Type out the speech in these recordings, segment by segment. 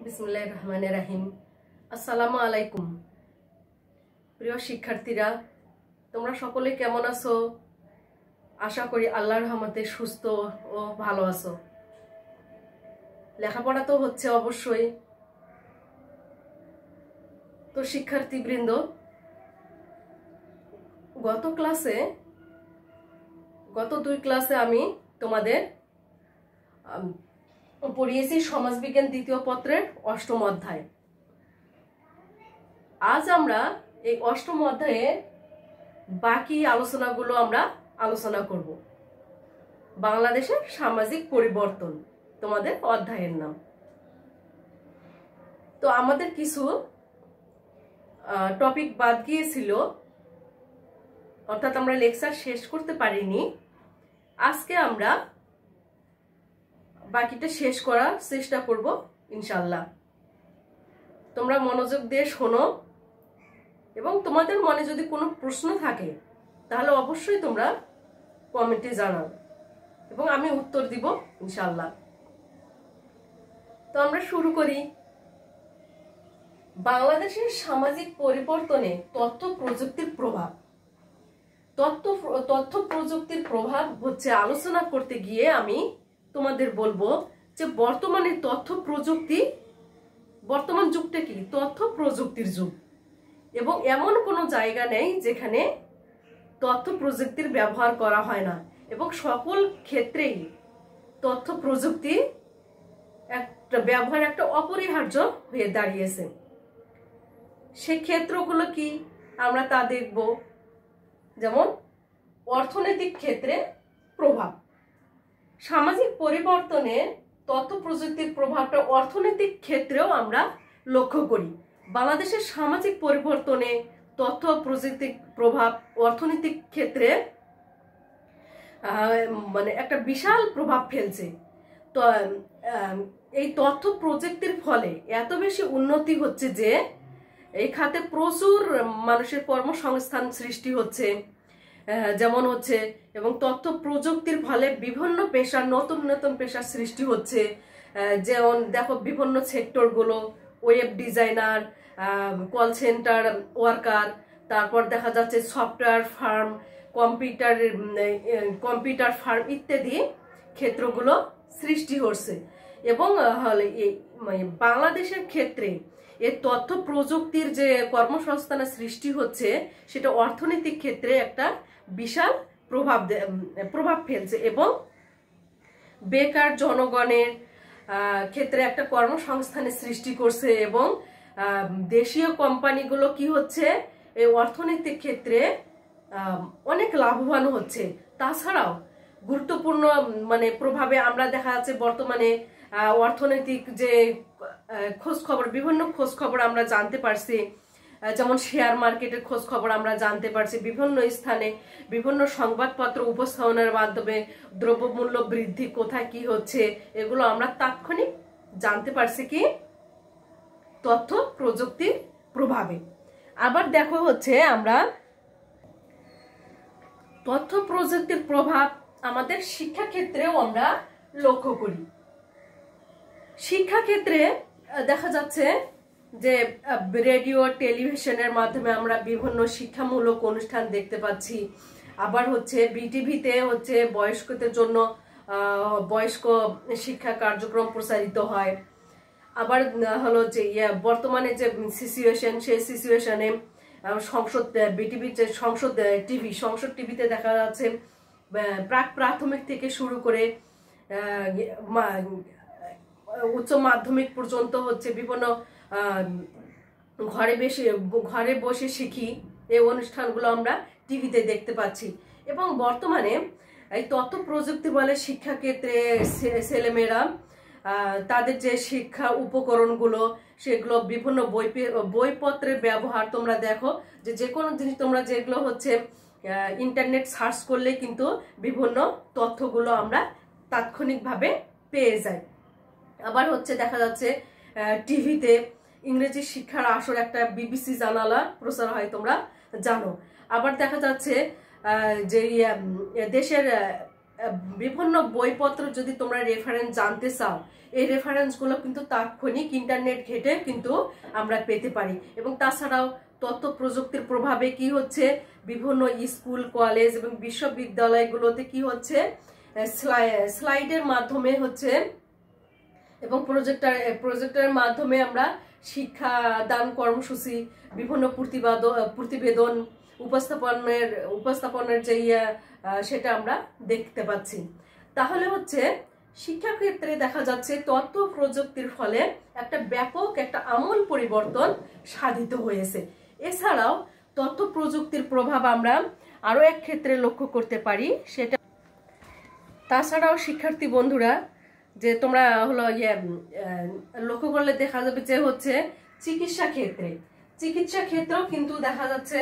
বিসমিল্লাহির রহমানির রহিম। আসসালামু আলাইকুম প্রিয় শিক্ষার্থীরা, তোমরা সকলে কেমন আছো? আশা করি আল্লাহর রহমতে সুস্থ ও ভালো আছো। লেখাপড়া তো হচ্ছে অবশ্যই। তো শিক্ষার্থীবৃন্দ, গত দুই ক্লাসে আমি তোমাদের পড়িয়েছি সমাজবিজ্ঞান দ্বিতীয় পত্রের অষ্টম অধ্যায়। আজ আমরা এই অষ্টম অধ্যায়ে বাকি আলোচনাগুলো আমরা আলোচনা করব। বাংলাদেশের সামাজিক পরিবর্তন তোমাদের অধ্যায়ের নাম। তো আমাদের কিছু টপিক বাদ গিয়েছিল, অর্থাৎ আমরা লেকচার শেষ করতে পারিনি। আজকে আমরা বাকিটা শেষ করার চেষ্টা করব ইনশাল্লাহ। তোমরা মনোযোগ দিয়ে শোনো এবং তোমাদের মনে যদি কোনো প্রশ্ন থাকে তাহলে অবশ্যই তোমরা কমেন্টে জানাও এবং আমি উত্তর দিব ইনশাল্লাহ। তো আমরা শুরু করি। বাংলাদেশের সামাজিক পরিবর্তনে তথ্য প্রযুক্তির প্রভাব। তথ্য প্রযুক্তির প্রভাব হচ্ছে আলোচনা করতে গিয়ে আমি তোমাদের বলবো যে বর্তমান যুগটা কি? তথ্য প্রযুক্তির যুগ, এবং এমন কোনো জায়গা নেই যেখানে তথ্য প্রযুক্তির ব্যবহার করা হয় না, এবং সকল ক্ষেত্রেই তথ্য প্রযুক্তি ব্যবহার একটা অপরিহার্য হয়ে দাঁড়িয়েছে। সে ক্ষেত্রগুলো কি আমরা তা দেখব। যেমন অর্থনৈতিক ক্ষেত্রে প্রভাব। সামাজিক পরিবর্তনে তথ্য প্রযুক্তির প্রভাবটা অর্থনৈতিক ক্ষেত্রেও আমরা লক্ষ্য করি। বাংলাদেশের সামাজিক পরিবর্তনে তথ্য প্রযুক্তির প্রভাব অর্থনৈতিক ক্ষেত্রে মানে একটা বিশাল প্রভাব ফেলছে। তো এই তথ্য প্রযুক্তির ফলে এত বেশি উন্নতি হচ্ছে যে এই খাতে প্রচুর মানুষের কর্মসংস্থান সৃষ্টি হচ্ছে, যেমন হচ্ছে, এবং তথ্য প্রযুক্তির ফলে বিভিন্ন পেশার নতুন নতুন পেশার সৃষ্টি হচ্ছে। যেমন দেখো বিভিন্ন সেক্টরগুলো, web designer, call centre worker, তারপর দেখা যাচ্ছে সফটওয়্যার ফার্ম, কম্পিউটার ফার্ম ইত্যাদি ক্ষেত্রগুলো সৃষ্টি হচ্ছে। এবং বাংলাদেশের ক্ষেত্রে এই তথ্য প্রযুক্তির যে কর্মসংস্থানের সৃষ্টি হচ্ছে সেটা অর্থনৈতিক ক্ষেত্রে একটা বিশাল প্রভাব ফেলছে, এবং বেকার জনগণের ক্ষেত্রে একটা কর্মসংস্থানের সৃষ্টি করছে। এবং দেশীয় কোম্পানিগুলো কি হচ্ছে, এই অর্থনৈতিক ক্ষেত্রে অনেক লাভবান হচ্ছে। তাছাড়াও গুরুত্বপূর্ণ মানে প্রভাবে আমরা দেখা যাচ্ছে বর্তমানে অর্থনৈতিক যে বিভিন্ন খোঁজ খবর আমরা জানতে পারছি। যেমন শেয়ার মার্কেটের খোঁজ খবর আমরা জানতে পারছি বিভিন্ন স্থানে, বিভিন্ন সংবাদপত্র উপস্থাপনের মাধ্যমে দ্রব্যমূল্য বৃদ্ধি কোথায় কি হচ্ছে এগুলো আমরা তাৎক্ষণিক জানতে পারছি কি তথ্য প্রযুক্তির প্রভাবে। আবার দেখো হচ্ছে আমরা তথ্য প্রযুক্তির প্রভাব আমাদের শিক্ষাক্ষেত্রেও আমরা লক্ষ্য করি। শিক্ষাক্ষেত্রে দেখা যাচ্ছে যে রেডিও টেলিভিশনের মাধ্যমে আমরা বিভিন্ন শিক্ষামূলক অনুষ্ঠান দেখতে পাচ্ছি। আবার হচ্ছে বিটিভিতে হচ্ছে বয়স্কদের জন্য বয়স্ক শিক্ষা কার্যক্রম প্রচারিত হয়। আবার হলো যে বর্তমানে যে সিচুয়েশন, সেই সিচুয়েশনে বিটিভির যে সংসদ টিভিতে দেখা যাচ্ছে প্রাক প্রাথমিক থেকে শুরু করে উচ্চ মাধ্যমিক পর্যন্ত হচ্ছে বিভিন্ন ঘরে বসে শিখি এই অনুষ্ঠানগুলো আমরা টিভিতে দেখতে পাচ্ছি। এবং বর্তমানে এই তথ্য প্রযুক্তি বলে শিক্ষাক্ষেত্রে ছেলেমেয়েরা তাদের যে শিক্ষা উপকরণগুলো সেগুলো বিভিন্ন বইপত্রের ব্যবহার। তোমরা দেখো যে কোনো জিনিস তোমরা যেগুলো হচ্ছে ইন্টারনেট সার্চ করলে কিন্তু বিভিন্ন তথ্যগুলো আমরা তাৎক্ষণিকভাবে পেয়ে যাই। আবার হচ্ছে দেখা যাচ্ছে টিভিতে ইংরেজি শিক্ষার আসর একটা বিবিসি জানালা প্রচার হয়, তোমরা জানো। আবার দেখা যাচ্ছে যে দেশের বিভিন্ন বইপত্র যদি তোমরা রেফারেন্স জানতে চাও, এই রেফারেন্সগুলো কিন্তু তাৎক্ষণিক ইন্টারনেট ঘেটে কিন্তু আমরা পেতে পারি। এবং তাছাড়াও তথ্য প্রযুক্তির প্রভাবে কি হচ্ছে, বিভিন্ন স্কুল, কলেজ এবং বিশ্ববিদ্যালয়গুলোতে কি হচ্ছে, স্লাইডের মাধ্যমে হচ্ছে এবং প্রজেক্টরের মাধ্যমে আমরা শিক্ষাদান কর্মসূচি, বিভিন্ন প্রতিবেদন উপস্থাপনের যে সেটা আমরা দেখতে পাচ্ছি। তাহলে হচ্ছে শিক্ষাক্ষেত্রে দেখা যাচ্ছে তথ্য প্রযুক্তির ফলে একটা ব্যাপক একটা আমূল পরিবর্তন সাধিত হয়েছে। এছাড়াও তথ্য প্রযুক্তির প্রভাব আমরা আরো এক ক্ষেত্রে লক্ষ্য করতে পারি, সেটা তাছাড়াও শিক্ষার্থী বন্ধুরা যে তোমরা হলো লক্ষ্য করলে দেখা যাবে যে হচ্ছে চিকিৎসা ক্ষেত্রেও কিন্তু দেখা যাচ্ছে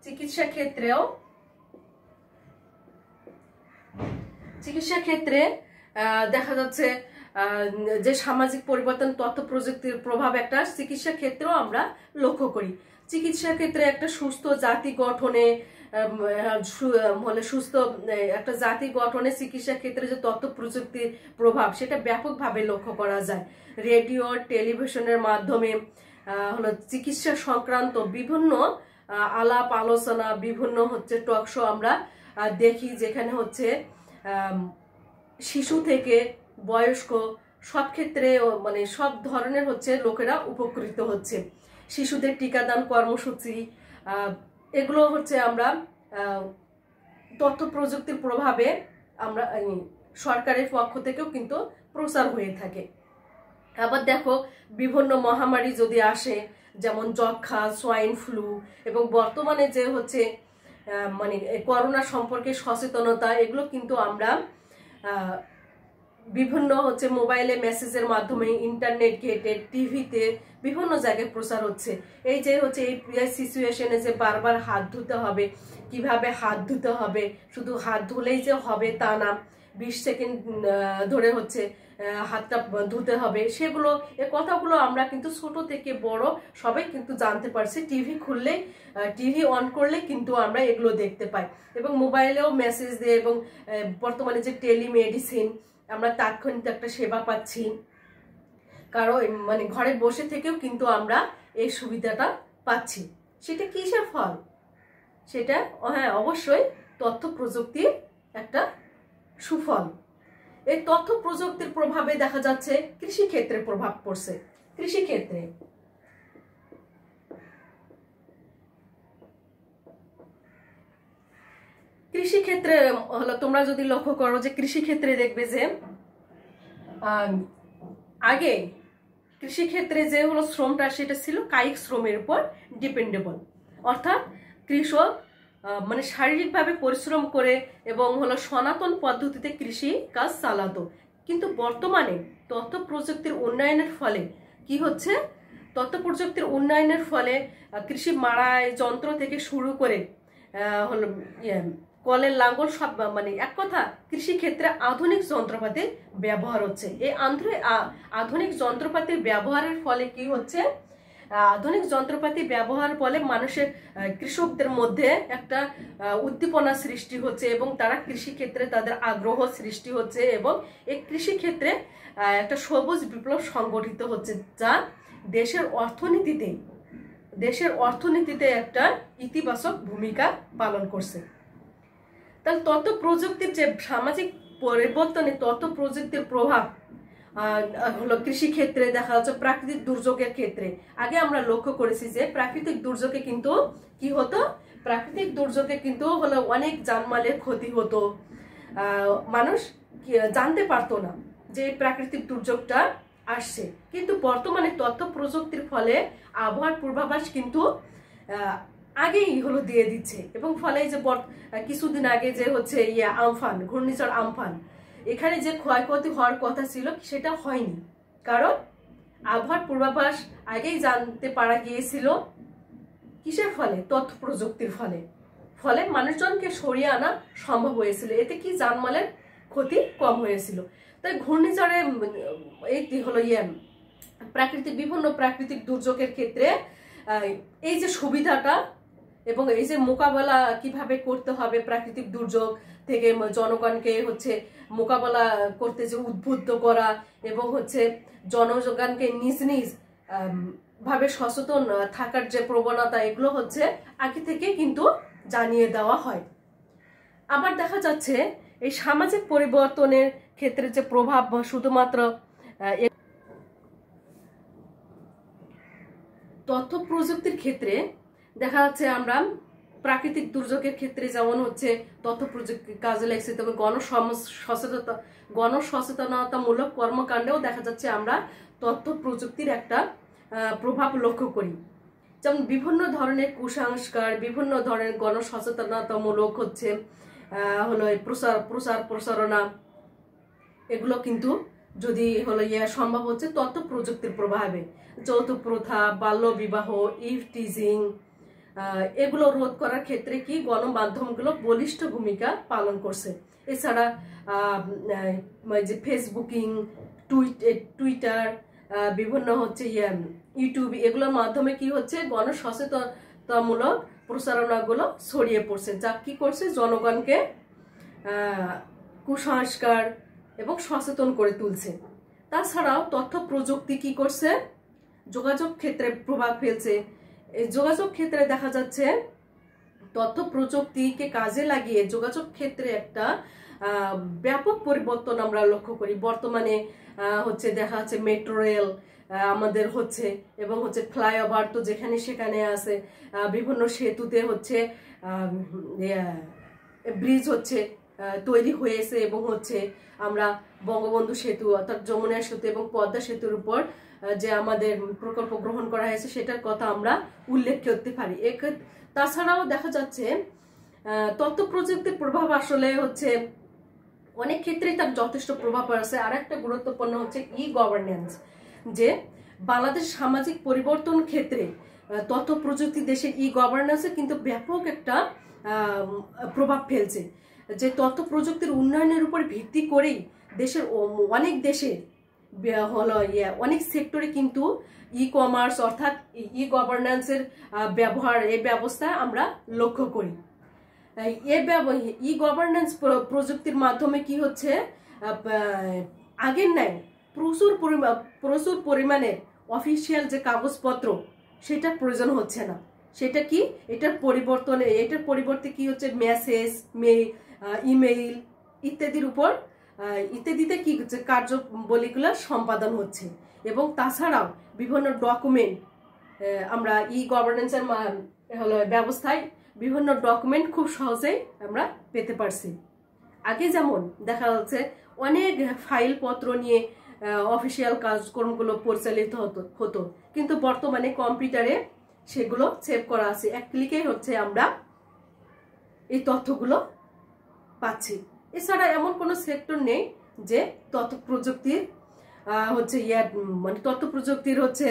চিকিৎসা ক্ষেত্রে দেখা যাচ্ছে যে সামাজিক পরিবর্তন তথ্য প্রযুক্তির প্রভাব একটা চিকিৎসা ক্ষেত্রেও আমরা লক্ষ্য করি। চিকিৎসা ক্ষেত্রে একটা সুস্থ জাতি গঠনে সুস্থ একটা জাতি গঠনে চিকিৎসা ক্ষেত্রে যে তথ্য প্রযুক্তির প্রভাব সেটা ব্যাপকভাবে লক্ষ্য করা যায়। রেডিও, টেলিভিশনের মাধ্যমে হলো চিকিৎসা সংক্রান্ত বিভিন্ন আলাপ আলোচনা, বিভিন্ন হচ্ছে টক শো আমরা দেখি, যেখানে হচ্ছে শিশু থেকে বয়স্ক সব ক্ষেত্রে মানে সব ধরনের হচ্ছে লোকেরা উপকৃত হচ্ছে। শিশুদের টিকাদান কর্মসূচি, এগুলো হচ্ছে আমরা তথ্য প্রযুক্তির প্রভাবে আমরা সরকারের পক্ষ থেকেও কিন্তু প্রচার হয়ে থাকে। আবার দেখো বিভিন্ন মহামারী যদি আসে, যেমন যক্ষা, সোয়াইন ফ্লু, এবং বর্তমানে যে হচ্ছে মানে করোনা সম্পর্কে সচেতনতা, এগুলো কিন্তু আমরা বিভিন্ন হচ্ছে মোবাইলে মেসেজের মাধ্যমে, ইন্টারনেট ঘেটে, টিভিতে বিভিন্ন জায়গায় প্রচার হচ্ছে। এই যে হচ্ছে এই সিচুয়েশনে যে বারবার হাত ধুতে হবে, কিভাবে হাত ধুতে হবে, শুধু হাত ধুলেই যে হবে তা না, 20 সেকেন্ড ধরে হচ্ছে হাতটা ধুতে হবে, সেগুলো এই কথাগুলো আমরা কিন্তু ছোট থেকে বড় সবাই কিন্তু জানতে পারছি। টিভি অন করলে কিন্তু আমরা এগুলো দেখতে পাই, এবং মোবাইলেও মেসেজ দিয়ে, এবং বর্তমানে যে টেলিমেডিসিন, আমরা তাৎক্ষণিক একটা সেবা পাচ্ছি, কারণ মানে ঘরে বসে থেকেও কিন্তু আমরা এই সুবিধাটা পাচ্ছি। সেটা কিসের ফল? সেটা হ্যাঁ অবশ্যই তথ্য প্রযুক্তির একটা সুফল। এই তথ্য প্রযুক্তির প্রভাবে দেখা যাচ্ছে কৃষিক্ষেত্রে প্রভাব পড়ছে। কৃষিক্ষেত্রে হলো তোমরা যদি লক্ষ্য করো যে কৃষিক্ষেত্রে দেখবে যে আগে কৃষিক্ষেত্রে যে হলো শ্রমটা সেটা ছিল কায়িক শ্রমের উপর ডিপেন্ডেবল, অর্থাৎ কৃষক মানে শারীরিকভাবে পরিশ্রম করে এবং হলো সনাতন পদ্ধতিতে কৃষি কাজ চালাতো। কিন্তু বর্তমানে তথ্য প্রযুক্তির উন্নয়নের ফলে কি হচ্ছে, তথ্য প্রযুক্তির উন্নয়নের ফলে কৃষি মাড়াই যন্ত্র থেকে শুরু করে হলো কলের লাঙ্গল সব, মানে এক কথা কৃষিক্ষেত্রে আধুনিক যন্ত্রপাতির ব্যবহার হচ্ছে। এই আধুনিক যন্ত্রপাতির ব্যবহারের ফলে কি হচ্ছে, আধুনিক যন্ত্রপাতি ব্যবহার ফলে মানুষের কৃষকদের মধ্যে একটা উদ্দীপনা সৃষ্টি হচ্ছে, এবং তারা কৃষিক্ষেত্রে তাদের আগ্রহ সৃষ্টি হচ্ছে, এবং এই কৃষিক্ষেত্রে একটা সবুজ বিপ্লব সংগঠিত হচ্ছে, যা দেশের অর্থনীতিতে একটা ইতিবাচক ভূমিকা পালন করছে। তাহলে তথ্য প্রযুক্তির যে সামাজিক পরিবর্তনে তথ্য প্রযুক্তির প্রভাব হলো কৃষিক্ষেত্রে দেখা যাচ্ছে প্রাকৃতিক দুর্যোগের ক্ষেত্রে। আগে আমরা লক্ষ্য করেছি যে প্রাকৃতিক দুর্যোগে কিন্তু কি হতো, প্রাকৃতিক দুর্যোগে কিন্তু হলো অনেক জানমালের ক্ষতি হতো, মানুষ জানতে পারতো না যে প্রাকৃতিক দুর্যোগটা আসছে। কিন্তু বর্তমানে তথ্য প্রযুক্তির ফলে আবহাওয়ার পূর্বাভাস কিন্তু আগেই হলো দিয়ে দিচ্ছে, এবং ফলে যে কিছুদিন আগে যে হচ্ছে আমফান, ঘূর্ণিঝড় আমফান, এখানে যে ক্ষয়ক্ষতি হওয়ার কথা ছিল সেটা হয়নি, কারণ আবহাওয়ার পূর্বাভাস আগেই জানতে পারা গিয়েছিল। কিসের ফলে? তথ্য প্রযুক্তির ফলে মানুষজনকে সরিয়ে আনা সম্ভব হয়েছিল, এতে কি জানমালের ক্ষতি কম হয়েছিল। তাই ঘূর্ণিঝড়ে এই হলো বিভিন্ন প্রাকৃতিক দুর্যোগের ক্ষেত্রে এই যে সুবিধাটা এবং এই যে মোকাবেলা কিভাবে করতে হবে প্রাকৃতিক দুর্যোগ থেকে জনগণকে হচ্ছে মোকাবেলা করতে যে উদ্বুদ্ধ করা এবং হচ্ছে জনগণকে নিজ নিজ ভাবে সচেতন থাকার যে প্রবণতা, এগুলো হচ্ছে আগে থেকে কিন্তু জানিয়ে দেওয়া হয়। আবার দেখা যাচ্ছে এই সামাজিক পরিবর্তনের ক্ষেত্রে যে প্রভাব শুধুমাত্র তথ্য প্রযুক্তির ক্ষেত্রে দেখা যাচ্ছে আমরা প্রাকৃতিক দুর্যোগের ক্ষেত্রে যেমন হচ্ছে তথ্য প্রযুক্তি কাজে লাগছে, তবে গণসচেতনতামূলক কর্মকাণ্ডেও দেখা যাচ্ছে আমরা তথ্য প্রযুক্তির একটা প্রভাব লক্ষ্য করি। যেমন বিভিন্ন ধরনের কুসংস্কার, বিভিন্ন ধরনের গণসচেতনতামূলক হচ্ছে হলো প্রচারণা, এগুলো কিন্তু যদি হলো সম্ভব হচ্ছে তথ্য প্রযুক্তির প্রভাবে। যৌতুক প্রথা, বাল্য বিবাহ, ইভটিজিং, এগুলো রোধ করার ক্ষেত্রে কি গণমাধ্যমগুলো বলিষ্ঠ ভূমিকা পালন করছে। এছাড়া যে ফেসবুকিং, টুইটার, বিভিন্ন হচ্ছে ইউটিউব, এগুলোর মাধ্যমে কি হচ্ছে গণসচেতনতামূলক প্রচারণাগুলো ছড়িয়ে পড়ছে, যা কি করছে জনগণকে কুসংস্কার এবং সচেতন করে তুলছে। তাছাড়াও তথ্য প্রযুক্তি কি করছে, যোগাযোগ ক্ষেত্রে প্রভাব ফেলছে। এই যোগাযোগ ক্ষেত্রে দেখা যাচ্ছে তথ্য প্রযুক্তিকে কাজে লাগিয়ে যোগাযোগ ক্ষেত্রে একটা ব্যাপক পরিবর্তন আমরা লক্ষ্য করি। বর্তমানে হচ্ছে দেখা যাচ্ছে মেট্রো রেল আমাদের হচ্ছে এবং হচ্ছে ফ্লাইওভার তো যেখানে সেখানে আছে, বিভিন্ন সেতুতে হচ্ছে ব্রিজ হচ্ছে তৈরি হয়েছে এবং হচ্ছে আমরা বঙ্গবন্ধু সেতু অর্থাৎ যমুনা সেতু এবং পদ্মা সেতুর উপর যে আমাদের প্রকল্প গ্রহণ করা হয়েছে সেটার কথা আমরা উল্লেখ করতে পারি। তাছাড়াও দেখা যাচ্ছে তথ্য প্রযুক্তির প্রভাব আসলে হচ্ছে অনেক ক্ষেত্রেই তার যথেষ্ট প্রভাব আছে। আর একটা গুরুত্বপূর্ণ হচ্ছে ই গভর্নেন্স, যে বাংলাদেশ সামাজিক পরিবর্তন ক্ষেত্রে তথ্য প্রযুক্তি দেশের ই গভর্নেন্সে কিন্তু ব্যাপক একটা প্রভাব ফেলছে। যে তথ্য প্রযুক্তির উন্নয়নের উপর ভিত্তি করেই দেশের অনেক দেশে হলো অনেক সেক্টরে কিন্তু ই কমার্স অর্থাৎ ই গভর্নেন্সের ব্যবহার, এই ব্যবস্থা আমরা লক্ষ্য করি। ই গভর্নেন্স প্রযুক্তির মাধ্যমে কি হচ্ছে আগের নাই প্রচুর পরিমাণে অফিসিয়াল যে কাগজপত্র সেটা প্রয়োজন হচ্ছে না। সেটা কি এটার পরিবর্তে কি হচ্ছে মেসেজ, ইমেইল ইত্যাদিতে কি হচ্ছে কার্যাবলীগুলো সম্পাদন হচ্ছে। এবং তাছাড়াও বিভিন্ন ডকুমেন্ট আমরা ই গভর্নেন্সের হলো ব্যবস্থায় বিভিন্ন ডকুমেন্ট খুব সহজেই আমরা পেতে পারছি। আগে যেমন দেখা যাচ্ছে অনেক ফাইল পত্র নিয়ে অফিসিয়াল কাজকর্মগুলো পরিচালিত হতো, কিন্তু বর্তমানে কম্পিউটারে সেগুলো সেভ করা আছে, এক ক্লিকে হচ্ছে আমরা এই তথ্যগুলো পাচ্ছি। এছাড়া এমন কোনো সেক্টর নেই যে তথ্য প্রযুক্তির হচ্ছে তথ্য প্রযুক্তির হচ্ছে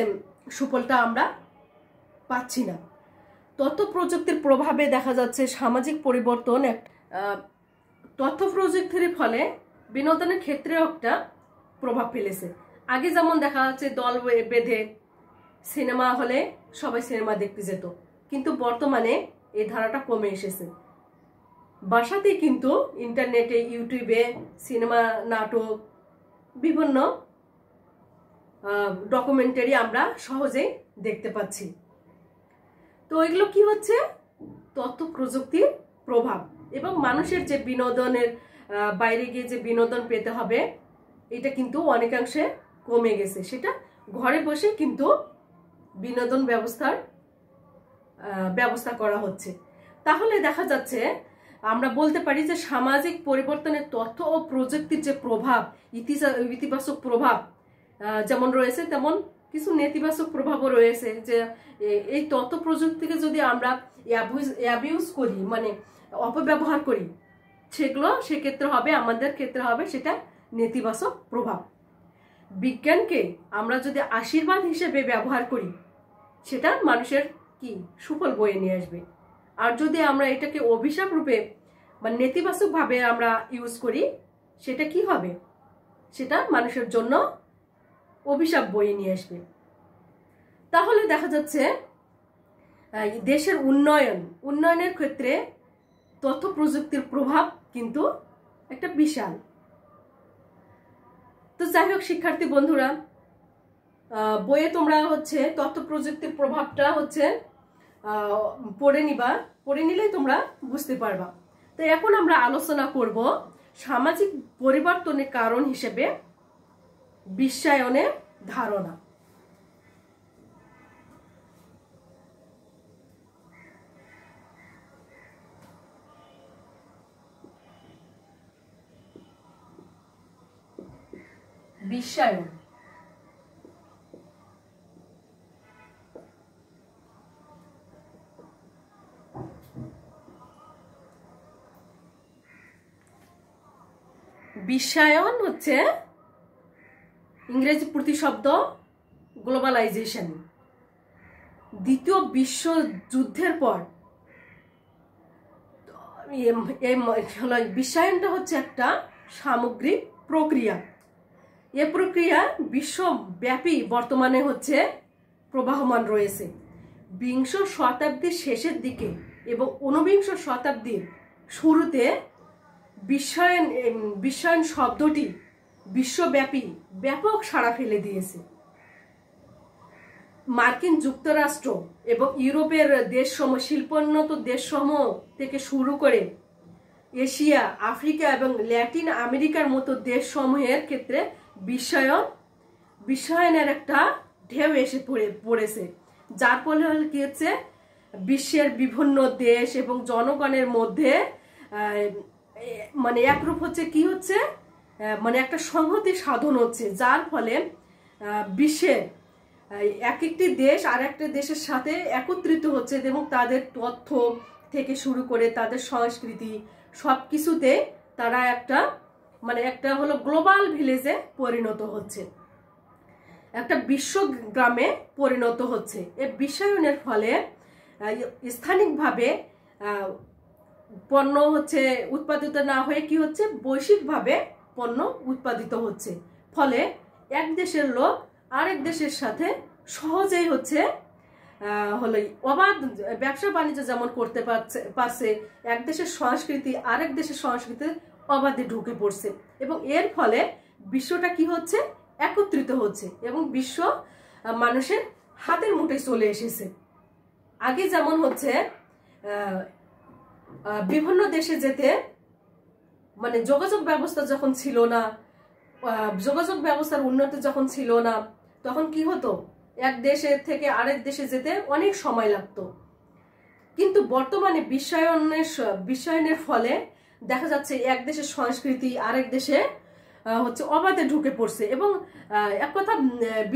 সুফলটা আমরা পাচ্ছি না। তথ্য প্রযুক্তির প্রভাবে দেখা যাচ্ছে সামাজিক পরিবর্তন, তথ্য প্রযুক্তির ফলে বিনোদনের ক্ষেত্রেও একটা প্রভাব ফেলেছে। আগে যেমন দেখা যাচ্ছে দল বেঁধে সিনেমা হলে সবাই সিনেমা দেখতে যেত, কিন্তু বর্তমানে এই ধারাটা কমে এসেছে। বাসাতে কিন্তু ইন্টারনেটে, ইউটিউবে সিনেমা, নাটক, বিভিন্ন ডকুমেন্টারি আমরা সহজেই দেখতে পাচ্ছি। তো এগুলো কি হচ্ছে তথ্য প্রযুক্তির প্রভাব। এবং মানুষের যে বিনোদনের বাইরে গিয়ে যে বিনোদন পেতে হবে এটা কিন্তু অনেকাংশে কমে গেছে। সেটা ঘরে বসে কিন্তু বিনোদন ব্যবস্থা করা হচ্ছে। তাহলে দেখা যাচ্ছে আমরা বলতে পারি যে সামাজিক পরিবর্তনের তথ্য ও প্রযুক্তির যে প্রভাব, ইতিবাচক প্রভাব যেমন রয়েছে তেমন কিছু নেতিবাচক প্রভাবও রয়েছে। যে এই তথ্য প্রযুক্তিকে যদি আমরা অ্যাবিউজ করি, মানে অপব্যবহার করি, সেক্ষেত্রে হবে, আমাদের ক্ষেত্রে হবে সেটা নেতিবাচক প্রভাব। বিজ্ঞানকে আমরা যদি আশীর্বাদ হিসেবে ব্যবহার করি সেটা মানুষের কি সুফল বয়ে নিয়ে আসবে। আর যদি আমরা এটাকে অভিশাপ রূপে বা নেতিবাচক ভাবে আমরা ইউজ করি সেটা কি হবে, সেটা মানুষের জন্য অভিশাপ বয়ে নিয়ে আসবে। তাহলে দেখা যাচ্ছে দেশের উন্নয়নের ক্ষেত্রে তথ্য প্রযুক্তির প্রভাব কিন্তু একটা বিশাল। তো যাই হোক শিক্ষার্থী বন্ধুরা, বইয়ে তোমরা হচ্ছে তথ্য প্রযুক্তির প্রভাবটা হচ্ছে পড়ে নিলেই তোমরা বুঝতে পারবা। তো এখন আমরা আলোচনা করব সামাজিক পরিবর্তনের কারণ হিসেবে বিশ্বায়নের ধারণা। বিশ্বায়ন বিশ্বায়ন হচ্ছে ইংরেজি প্রতিশব্দ গ্লোবালাইজেশন। দ্বিতীয় বিশ্বযুদ্ধের পর বিশ্বায়নটা হচ্ছে একটা সামগ্রিক প্রক্রিয়া। এ প্রক্রিয়া বিশ্বব্যাপী বর্তমানে হচ্ছে প্রবাহমান রয়েছে। বিংশ শতাব্দীর শেষের দিকে এবং ঊনবিংশ শতাব্দীর শুরুতে বিশ্বায়ন শব্দটি বিশ্বব্যাপী ব্যাপক সাড়া ফেলে দিয়েছে। মার্কিন যুক্তরাষ্ট্র এবং ইউরোপের দেশসমূহ, শিল্পোন্নত দেশসমূহ থেকে শুরু করে এশিয়া, আফ্রিকা এবং ল্যাটিন আমেরিকার মতো দেশসমূহের ক্ষেত্রে বিশ্বায়নের একটা ঢেউ এসে পড়েছে, যার ফলে কি হচ্ছে বিশ্বের বিভিন্ন দেশ এবং জনগণের মধ্যে মানে একরূপ হচ্ছে কি হচ্ছে মানে একটা সংহতি সাধন হচ্ছে, যার ফলে বিশ্বের এক একটি দেশ আর একটা দেশের সাথে একত্রিত হচ্ছে এবং তাদের তথ্য থেকে শুরু করে তাদের সংস্কৃতি সবকিছুতে তারা একটা হলো গ্লোবাল ভিলেজে পরিণত হচ্ছে, একটা বিশ্বগ্রামে পরিণত হচ্ছে। এই বিশ্বায়নের ফলে স্থানিকভাবে পণ্য হচ্ছে উৎপাদিত না হয়ে কি হচ্ছে বৈশ্বিকভাবে পণ্য উৎপাদিত হচ্ছে। ফলে এক দেশের লোক আরেক দেশের সাথে সহজেই হচ্ছে হলো অবাধ ব্যবসা বাণিজ্য যেমন করতে পারছে, এক দেশের সংস্কৃতি আরেক দেশের সংস্কৃতি অবাধে ঢুকে পড়ছে এবং এর ফলে বিশ্বটা কি হচ্ছে একত্রিত হচ্ছে এবং বিশ্ব মানুষের হাতের মুঠোয় চলে এসেছে। আগে যেমন হচ্ছে বিভিন্ন দেশে যেতে মানে যোগাযোগ ব্যবস্থা যখন ছিল না, যোগাযোগ ব্যবস্থার উন্নতি যখন ছিল না, তখন কি হতো এক দেশে থেকে আরেক দেশে যেতে অনেক সময় লাগতো। কিন্তু বর্তমানে বিশ্বায়নের ফলে দেখা যাচ্ছে এক দেশের সংস্কৃতি আরেক দেশে হচ্ছে অবাধে ঢুকে পড়ছে এবং এক কথা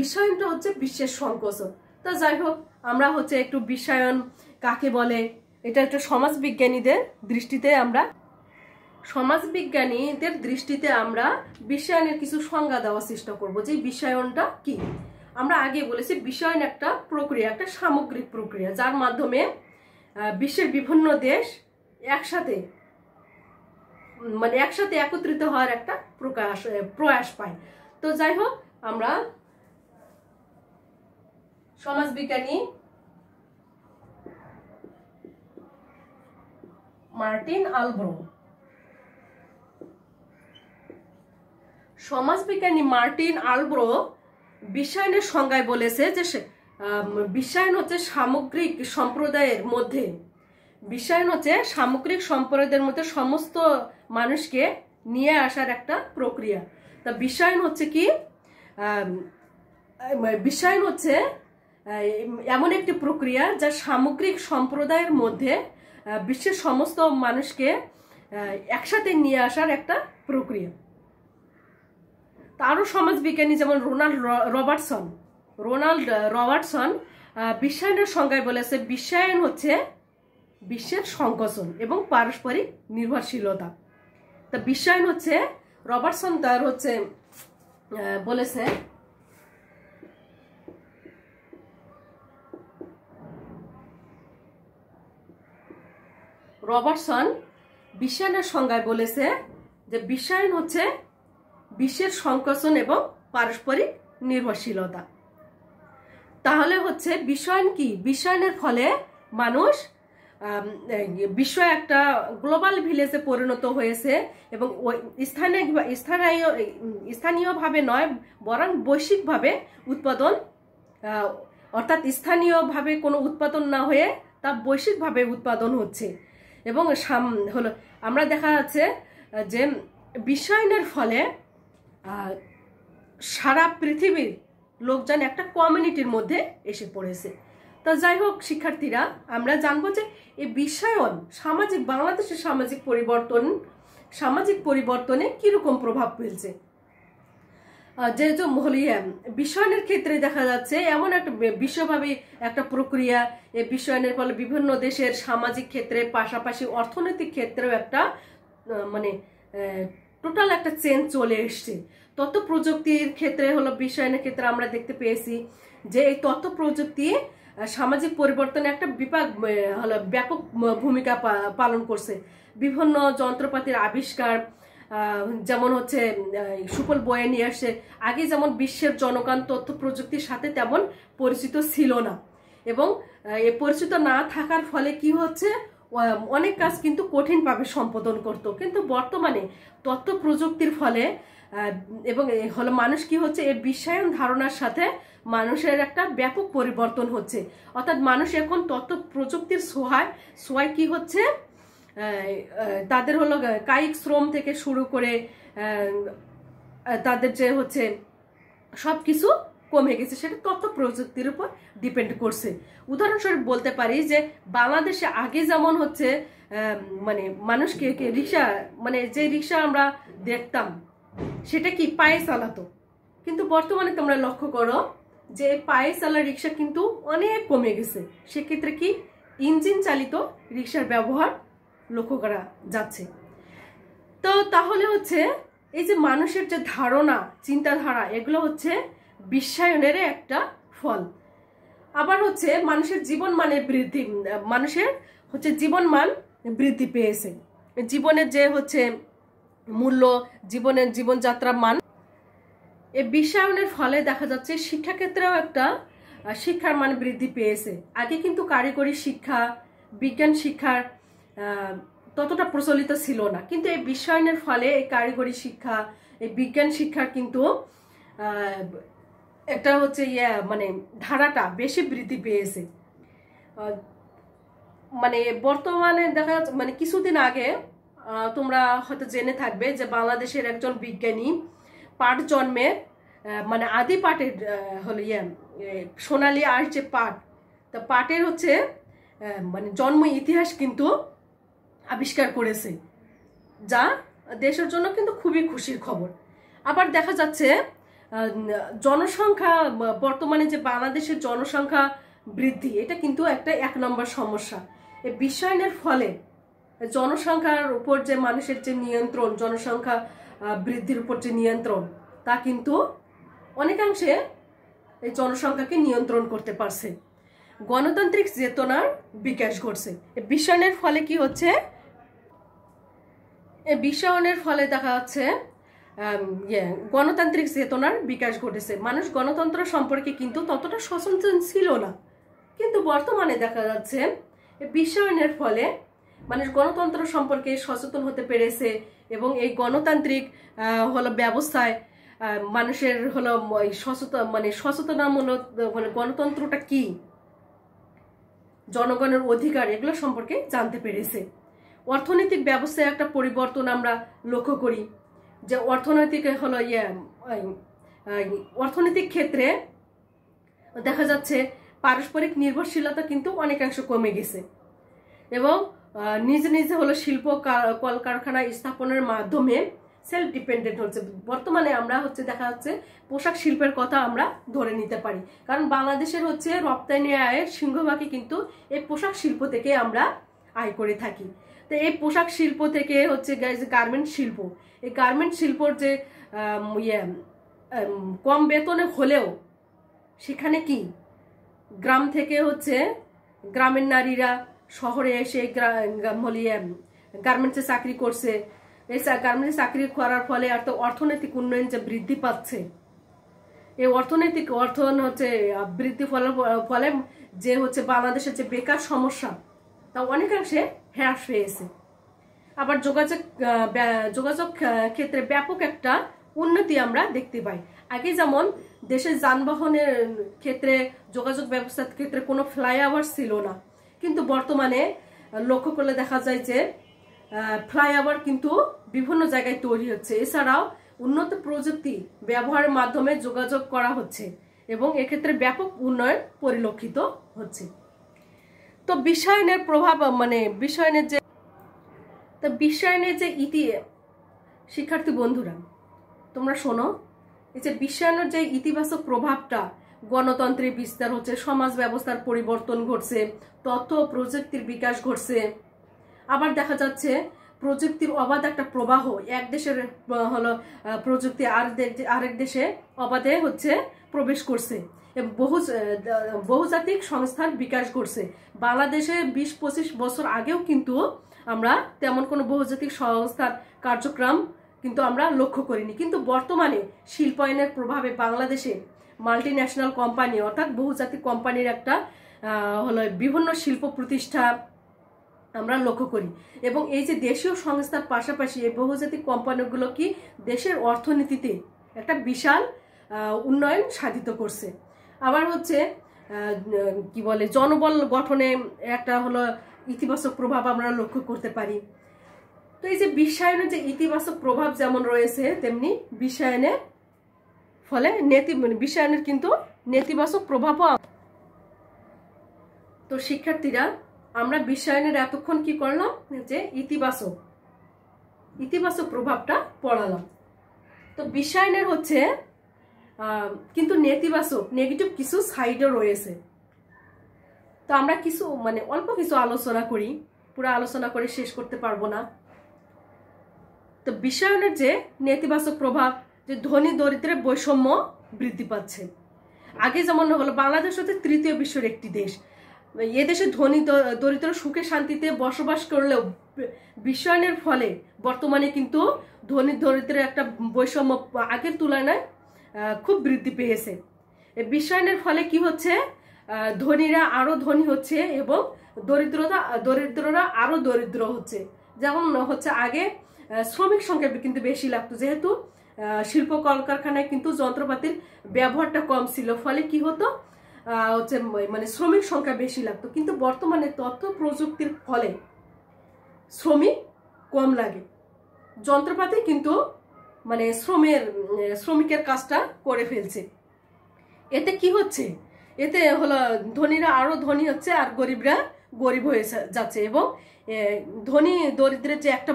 বিশ্বায়নটা হচ্ছে বিশ্বের সংকোচন। তা যাই হোক, আমরা হচ্ছে একটু বিশ্বায়ন কাকে বলে এটা একটু সমাজবিজ্ঞানীদের দৃষ্টিতে আমরা বিশ্বায়নের কিছু সংজ্ঞা দেওয়ার চেষ্টা করব যে বিশ্বায়নটা কি। আমরা আগে বলেছি বিশ্বায়ন একটা প্রক্রিয়া, একটা সামগ্রিক প্রক্রিয়া, যার মাধ্যমে বিশ্বের বিভিন্ন দেশ একসাথে একত্রিত হওয়ার একটা প্রয়াস পায়। তো যাই হোক, আমরা সমাজবিজ্ঞানী মার্টিন আলব্রো বিশ্বায়নের সংজ্ঞায় বলেছে যে বিশ্বায়ন হচ্ছে সামগ্রিক সম্প্রদায়ের মধ্যে সমস্ত মানুষকে নিয়ে আসার একটা প্রক্রিয়া। তা বিশ্বায়ন হচ্ছে এমন একটি প্রক্রিয়া যা সামগ্রিক সম্প্রদায়ের মধ্যে বিশ্বের সমস্ত মানুষকে একসাথে নিয়ে আসার একটা প্রক্রিয়া। আরো সমাজবিজ্ঞানী যেমন রোনাল্ড রবার্টসন বিশ্বায়নের সংজ্ঞায় বলেছে বিশ্বায়ন হচ্ছে বিশ্বের সংকোচন এবং পারস্পরিক নির্ভরশীলতা। তা বিশ্বায়ন হচ্ছে রবার্টসন তার হচ্ছে বলেছে বিশ্বায়নের সংজ্ঞায় বলেছে যে বিশ্বায়ন হচ্ছে বিশ্বের সংকোচন এবং পারস্পরিক নির্ভরশীলতা। তাহলে হচ্ছে বিশ্বায়ন কি? বিশ্বায়নের ফলে মানুষ বিশ্ব একটা গ্লোবাল ভিলেজে পরিণত হয়েছে এবং স্থানীয়ভাবে নয় বরং বৈশ্বিকভাবে উৎপাদন, অর্থাৎ স্থানীয়ভাবে কোনো উৎপাদন না হয়ে তা বৈশ্বিকভাবে উৎপাদন হচ্ছে। এবং হলো আমরা দেখা যাচ্ছে যে বিশ্বায়নের ফলে সারা পৃথিবীর লোকজন একটা কমিউনিটির মধ্যে এসে পড়েছে। তো যাই হোক শিক্ষার্থীরা, আমরা জানবো যে এই বিশ্বায়ন বাংলাদেশের সামাজিক পরিবর্তনে কিরকম প্রভাব ফেলছে। যে বিশ্বায়নের ক্ষেত্রে দেখা যাচ্ছে এমন একটা বিশ্বব্যাপী একটা প্রক্রিয়া, এই বিশ্বায়নের ফলে বিভিন্ন দেশের সামাজিক ক্ষেত্রে পাশাপাশি অর্থনৈতিক ক্ষেত্রেও একটা মানে টোটাল একটা চেঞ্জ চলে এসছে। তথ্য প্রযুক্তির ক্ষেত্রে হলো বিশ্বায়নের ক্ষেত্রে আমরা দেখতে পেয়েছি যে এই তথ্য প্রযুক্তি সামাজিক পরিবর্তনে একটা ব্যাপক ভূমিকা পালন করছে। বিভিন্ন যন্ত্রপাতির আবিষ্কার, যেমন হচ্ছে সুফল বয়ে নিয়ে আসছে। আগে যেমন বিশ্বের জনগণ তথ্য প্রযুক্তির সাথে তেমন পরিচিত ছিল না, এবং এই পরিচিত না থাকার ফলে কি হচ্ছে, অনেক কাজ কিন্তু কঠিনভাবে সম্পাদন করত। কিন্তু বর্তমানে তথ্য প্রযুক্তির ফলে এবং হলো মানুষ কি হচ্ছে, এই বিশ্বায়ন ধারণার সাথে মানুষের একটা ব্যাপক পরিবর্তন হচ্ছে। অর্থাৎ মানুষ এখন তথ্য প্রযুক্তির ছোঁয়ায় কি হচ্ছে, তাদের হলো কায়িক শ্রম থেকে শুরু করে তাদের যে হচ্ছে সবকিছু কমে গেছে, সেটা তথ্য প্রযুক্তির উপর ডিপেন্ড করছে। উদাহরণস্বরূপ বলতে পারি যে বাংলাদেশে আগে যেমন হচ্ছে মানে মানুষকে রিক্সা, মানে যে রিক্সা আমরা দেখতাম সেটা কি পায়ে চালাতো, কিন্তু বর্তমানে তোমরা লক্ষ্য করো যে পায়ে চালা রিক্সা কিন্তু অনেক কমে গেছে। সেক্ষেত্রে কি ইঞ্জিন চালিত রিক্সার ব্যবহার লক্ষ্য করা যাচ্ছে। তো তাহলে হচ্ছে এই যে মানুষের যে ধারণা চিন্তাধারা, এগুলো হচ্ছে বিশ্বায়নের একটা ফল। আবার হচ্ছে মানুষের জীবনমান বৃদ্ধি পেয়েছে। জীবনের যে হচ্ছে মূল্য, জীবনযাত্রার মান, এই বিশ্বায়নের ফলে দেখা যাচ্ছে শিক্ষাক্ষেত্রেও একটা শিক্ষার মান বৃদ্ধি পেয়েছে। আগে কিন্তু কারিগরি শিক্ষা, বিজ্ঞান শিক্ষার ততটা প্রচলিত ছিল না, কিন্তু এই বিশ্বায়নের ফলে এই কারিগরি শিক্ষা, এই বিজ্ঞান শিক্ষার কিন্তু একটা হচ্ছে মানে ধারাটা বেশি বৃদ্ধি পেয়েছে। মানে বর্তমানে দেখা যাচ্ছে, মানে কিছুদিন আগে তোমরা হয়তো জেনে থাকবে যে বাংলাদেশের একজন বিজ্ঞানী পাট জন্মের মানে আদি পাটের হলো সোনালী আর যে পাটের হচ্ছে মানে জন্ম ইতিহাস কিন্তু আবিষ্কার করেছে, যা দেশের জন্য কিন্তু খুবই খুশির খবর। আবার দেখা যাচ্ছে জনসংখ্যা, বর্তমানে যে বাংলাদেশের জনসংখ্যা বৃদ্ধি, এটা কিন্তু একটা 1 নম্বর সমস্যা। এই বিশ্বায়নের ফলে জনসংখ্যার উপর যে মানুষের যে নিয়ন্ত্রণ, জনসংখ্যা বৃদ্ধির উপর যে নিয়ন্ত্রণ, তা কিন্তু অনেকাংশে এই জনসংখ্যাকে নিয়ন্ত্রণ করতে পারছে। গণতান্ত্রিক চেতনার বিকাশ ঘটছে। এই বিশ্বায়নের ফলে কি হচ্ছে, এই বিশ্বায়নের ফলে দেখা যাচ্ছে গণতান্ত্রিক চেতনার বিকাশ ঘটেছে। মানুষ গণতন্ত্র সম্পর্কে কিন্তু ততটা সচেতন ছিল না, কিন্তু বর্তমানে দেখা যাচ্ছে বিশ্বায়নের ফলে মানুষ গণতন্ত্র সম্পর্কে সচেতন হতে পেরেছে, এবং এই গণতান্ত্রিক হলো ব্যবস্থায় মানুষের হলো সচেতনামূলক মানে গণতন্ত্রটা কি, জনগণের অধিকার, এগুলো সম্পর্কে জানতে পেরেছে। অর্থনৈতিক ব্যবস্থায় একটা পরিবর্তন আমরা লক্ষ্য করি, যে অর্থনৈতিক ক্ষেত্রে দেখা যাচ্ছে পারস্পরিক নির্ভরশীলতা কিন্তু অনেকাংশ কমে গেছে, এবং নিজে হলো শিল্প কলকারখানা স্থাপনের মাধ্যমে সেলফ ডিপেন্ডেন্ট হচ্ছে। বর্তমানে আমরা হচ্ছে দেখা যাচ্ছে পোশাক শিল্পের কথা আমরা ধরে নিতে পারি, কারণ বাংলাদেশের হচ্ছে রপ্তানি আয়ের সিংহভাগই কিন্তু এই পোশাক শিল্প থেকে আমরা আয় করে থাকি। তো এই পোশাক শিল্প থেকে হচ্ছে গার্মেন্ট শিল্প, এই গার্মেন্ট শিল্পর যে কম বেতনে হলেও সেখানে কি গ্রাম থেকে হচ্ছে গ্রামের নারীরা শহরে এসে গার্মেন্টসে চাকরি করছে। এই গার্মেন্টসে চাকরি করার ফলে অর্থনৈতিক উন্নয়ন যে বৃদ্ধি পাচ্ছে, এই অর্থনৈতিক হচ্ছে বৃদ্ধি ফলে যে হচ্ছে বাংলাদেশের যে বেকার সমস্যা তা অনেকাংশে হ্রাস পেয়েছে। আবার যোগাযোগ ক্ষেত্রে ব্যাপক একটা উন্নতি আমরা দেখতে পাই। আগে যেমন দেশের যানবাহনের ক্ষেত্রে যোগাযোগ ব্যবস্থার ক্ষেত্রে কোনো ফ্লাইওভার ছিল না, কিন্তু বর্তমানে লক্ষ্য করলে দেখা যায় যে ফ্লাইওভার কিন্তু বিভিন্ন জায়গায় তৈরি হচ্ছে। এছাড়াও উন্নত প্রযুক্তি ব্যবহারের মাধ্যমে যোগাযোগ করা হচ্ছে এবং এক্ষেত্রে ব্যাপক উন্নয়ন পরিলক্ষিত হচ্ছে। তো বিশ্বায়নের প্রভাব বিশ্বায়নের যে শিক্ষার্থী বন্ধুরা তোমরা শোনো, এই যে বিশ্বায়নের যে ইতিবাচক প্রভাবটা, গণতন্ত্রের বিস্তার হচ্ছে, সমাজ ব্যবস্থার পরিবর্তন ঘটছে, তথ্য প্রযুক্তির বিকাশ ঘটছে। আবার দেখা যাচ্ছে প্রযুক্তির অবাধ একটা প্রবাহ, এক দেশের হলো প্রযুক্তি আরেক দেশে অবাধে হচ্ছে প্রবেশ করছে এবং বহুজাতিক সংস্থার বিকাশ ঘটছে। বাংলাদেশে 20-25 বছর আগেও কিন্তু আমরা তেমন কোনো বহুজাতিক সংস্থার কার্যক্রম কিন্তু আমরা লক্ষ্য করিনি, কিন্তু বর্তমানে শিল্পায়নের প্রভাবে বাংলাদেশে মাল্টি ন্যাশনাল কোম্পানি অর্থাৎ বহুজাতিক কোম্পানির একটা হলো বিভিন্ন শিল্প প্রতিষ্ঠা আমরা লক্ষ্য করি এবং এই যে দেশীয় সংস্থার পাশাপাশি এই বহুজাতিক কোম্পানিগুলো কি দেশের অর্থনীতিতে একটা বিশাল উন্নয়ন সাধিত করছে। আবার হচ্ছে কি বলে জনবল গঠনে একটা হলো ইতিবাচক প্রভাব আমরা লক্ষ্য করতে পারি। তো এই যে বিশ্বায়নের যে ইতিবাচক প্রভাব যেমন রয়েছে, তেমনি বিশ্বায়নের ফলে বিশ্বায়নের কিন্তু নেতিবাচক প্রভাবও। তো শিক্ষার্থীরা আমরা বিশ্বায়নের এতক্ষণ কি করলাম, যে ইতিবাচক প্রভাবটা পড়ালাম। তো বিশ্বায়নের হচ্ছে কিন্তু নেগেটিভ কিছু সাইডও রয়েছে। তো আমরা কিছু অল্প কিছু আলোচনা করি, পুরো আলোচনা করে শেষ করতে পারবো না। তো বিশ্বায়নের যে নেতিবাচক প্রভাব, যে ধনী দরিদ্রের বৈষম্য বৃদ্ধি পাচ্ছে। আগে যেমন হলো বাংলাদেশ হচ্ছে তৃতীয় বিশ্বের একটি দেশ, এদেশে ধনী দরিদ্র সুখে শান্তিতে বসবাস করলেও বিশ্বায়নের ফলে বর্তমানে কিন্তু ধনী দরিদ্রের একটা বৈষম্য আগের তুলনায় খুব বৃদ্ধি পেয়েছে। বিশ্বায়নের ফলে কি হচ্ছে, ধনীরা আরো ধনী হচ্ছে এবং দরিদ্ররা আরো দরিদ্র হচ্ছে। যেমন হচ্ছে আগে শ্রমিক সংখ্যা কিন্তু বেশি লাগতো, যেহেতু শিল্প কলকারখানায় কিন্তু যন্ত্রপাতির ব্যবহারটা কম ছিল, ফলে কি হতো হচ্ছে শ্রমিক সংখ্যা বেশি লাগতো। কিন্তু বর্তমানে তথ্য প্রযুক্তির ফলে শ্রমিক কম লাগে, যন্ত্রপাতি কিন্তু শ্রমিকের কাজটা করে ফেলছে। এতে কি হচ্ছে, এতে হলো ধনীরা আরো ধনী হচ্ছে আর গরিবরা গরিব হয়ে যাচ্ছে এবং ধনী দরিদ্রের যে একটা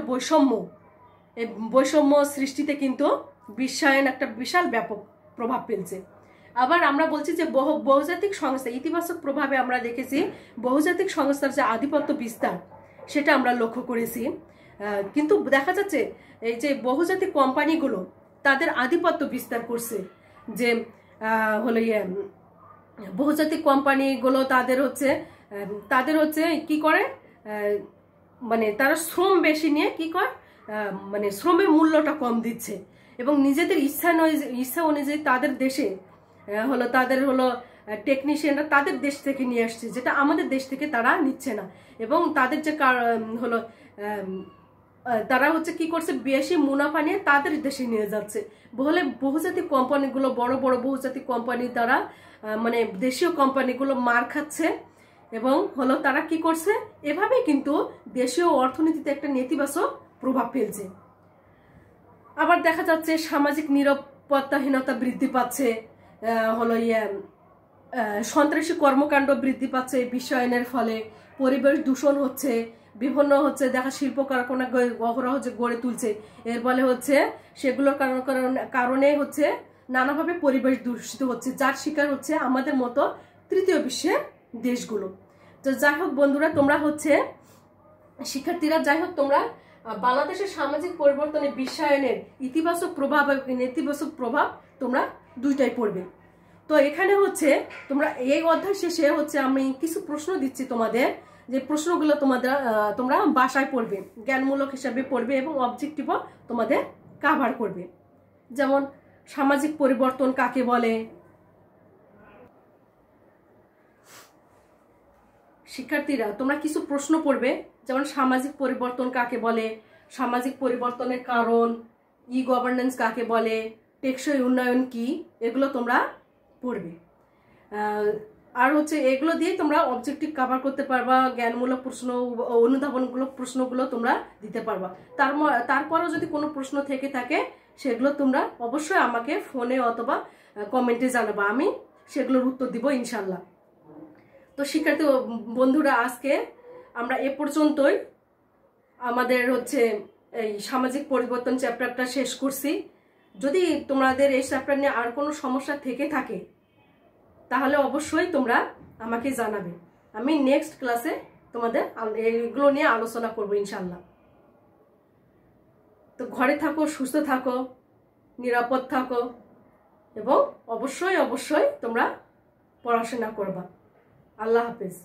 বৈষম্য সৃষ্টিতে কিন্তু বিশ্বায়ন একটা বিশাল ব্যাপক প্রভাব ফেলছে। আবার আমরা বলছি যে বহুজাতিক সংস্থা ইতিবাচক প্রভাবে আমরা দেখেছি বহুজাতিক সংস্থার যে আধিপত্য বিস্তার সেটা আমরা লক্ষ্য করেছি। কিন্তু দেখা যাচ্ছে এই যে বহুজাতিক কোম্পানিগুলো তাদের আধিপত্য বিস্তার করছে, যে হলো বহুজাতিক কোম্পানিগুলো তাদের হচ্ছে কি করে, তারা শ্রম বেশি নিয়ে কি করে, শ্রমের মূল্যটা কম দিচ্ছে এবং নিজেদের ইচ্ছা অনুযায়ী তাদের দেশে তাদের টেকনিশিয়ানরা তাদের দেশ থেকে নিয়ে আসছে, যেটা আমাদের দেশ থেকে তারা নিচ্ছে না। এবং তাদের যে তারা হচ্ছে কি করছে, বেশি মুনাফা নিয়ে তাদের দেশে নিয়ে যাচ্ছে। বলে বহুজাতিক কোম্পানিগুলো বড় বড় বহুজাতিক কোম্পানি তারা দেশীয় কোম্পানিগুলো মার খাচ্ছে এবং তারা কি করছে, এভাবে কিন্তু দেশীয় অর্থনীতিতে একটা নেতিবাচক প্রভাব ফেলছে। আবার দেখা যাচ্ছে সামাজিক নিরাপত্তাহীনতা বৃদ্ধি পাচ্ছে, সন্ত্রাসী কর্মকাণ্ড বৃদ্ধি পাচ্ছে বিশ্বায়নের ফলে, পরিবেশ দূষণ হচ্ছে, বিভিন্ন দেখা শিল্প কারখানা অহরহ গড়ে তুলছে, এর ফলে সেগুলোর কারণে নানাভাবে পরিবেশ দূষিত হচ্ছে, যার শিকার হচ্ছে আমাদের মতো তৃতীয় বিশ্বের দেশগুলো। তো যাই হোক বন্ধুরা, তোমরা শিক্ষার্থীরা যাই হোক তোমরা বাংলাদেশের সামাজিক পরিবর্তনে বিশ্বায়নের ইতিবাচক প্রভাব এবং নেতিবাচক প্রভাব তোমরা দুইটাই পড়বে। তো এখানে তোমরা এই অধ্যায় শেষে আমি কিছু প্রশ্ন দিচ্ছি তোমাদের, যে প্রশ্নগুলো তোমরা বাসায় পড়বে, জ্ঞানমূলক হিসাবে পড়বে এবং অবজেক্টিভও তোমাদের কভার করবে। যেমন সামাজিক পরিবর্তন কাকে বলে, শিক্ষার্থীরা তোমরা কিছু প্রশ্ন পড়বে, যেমন সামাজিক পরিবর্তন কাকে বলে, সামাজিক পরিবর্তনের কারণ, ই গভর্নেন্স কাকে বলে, টেকসই উন্নয়ন কি, এগুলো তোমরা পড়বে। আর হচ্ছে এগুলো দিয়ে তোমরা অবজেক্টিভ কভার করতে পারবা, জ্ঞানমূলক প্রশ্ন, অনুধাবনমূলক প্রশ্নগুলো তোমরা দিতে পারবা। তারপরেও যদি কোনো প্রশ্ন থেকে থাকে সেগুলো তোমরা অবশ্যই আমাকে ফোনে অথবা কমেন্টে জানাবা, আমি সেগুলোর উত্তর দিব ইনশাল্লাহ। তো শিক্ষার্থী বন্ধুরা, আজকে আমরা এ পর্যন্তই আমাদের হচ্ছে এই সামাজিক পরিবর্তন চ্যাপ্টারটা শেষ করছি। যদি তোমাদের এই চ্যাপ্টার নিয়ে আর কোনো সমস্যা থেকে থাকে তাহলে অবশ্যই তোমরা আমাকে জানাবে, আমি নেক্সট ক্লাসে তোমাদের এগুলো নিয়ে আলোচনা করবো ইনশাল্লাহ। তো ঘরে থাকো, সুস্থ থাকো, নিরাপদ থাকো এবং অবশ্যই অবশ্যই তোমরা পড়াশোনা করবা। আল্লাহ হাফেজ।